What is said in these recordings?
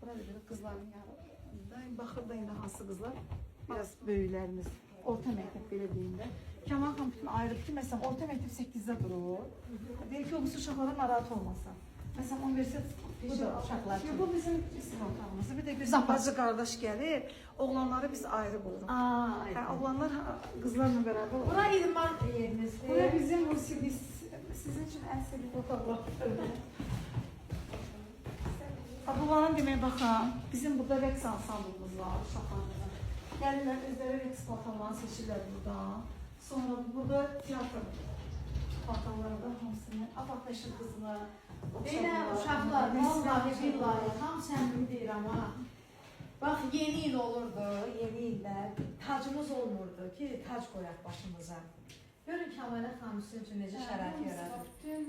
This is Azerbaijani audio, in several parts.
Bura da belə qızların yanında. Baxır da indi hansı qızlar. Biraz böyüklərimiz. Orta məktəb belə deyim də. Kamal xanım bütün ayrılıb ki, məsələn, orta məktəb 8-də durur. Deyir ki, o bu uşaqlara narahat olmasın. Məsələn, universitet bu da uşaqlar üçün. Bu bizim isim otağımızdır. Bir də bizim bacı qardaş gəlir, oğlanları biz ayrı buluruq. Oğlanlar qızlarla bərabər olur. Bura idman yerimizdir. Bura bizim musiqi, sizin üçün ən sevdiğim otaqlar. Bunların deməyə baxın, bizim burada rəqs ansamblımız var uşaqlarımızın. Gəlirlər, özləri rəqs paltarlarını seçirlər buradan. Sonra burada teatr paltarlarında hamısını, Atatürk qızını, Belə uşaqlar, vallahi billahi, tam səmimi deyirəm ha. Bax, yeni il olurdu, yeni ildə tacımız olmurdu ki, tac qoyaq başımıza. Görün Kəmalə xanım sizin üçün necə şərait yaradır. Bütün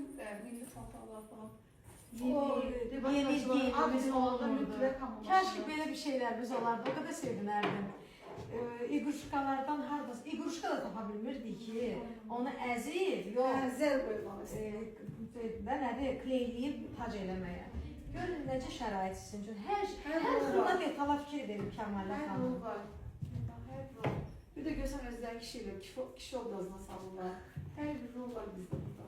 milli paltarlar falan. Yeni geyimimiz olmurdu. Kəşki belə bir şeylərimiz olardı, o qədər sevinərdim. İqruşkalardan hardasa, İqruşka da tapa bilmirdik ki, onu əzib, yox. Zəl qoymalı. Nədir, kleyləyib tac eləməyə. Görün necə şərait sizin üçün. Hər xırda detala fikir verir Kəmalə xanım. Bir də görsən özləri kişi obrazına salırlar. Hər bir rol var bizdə burada.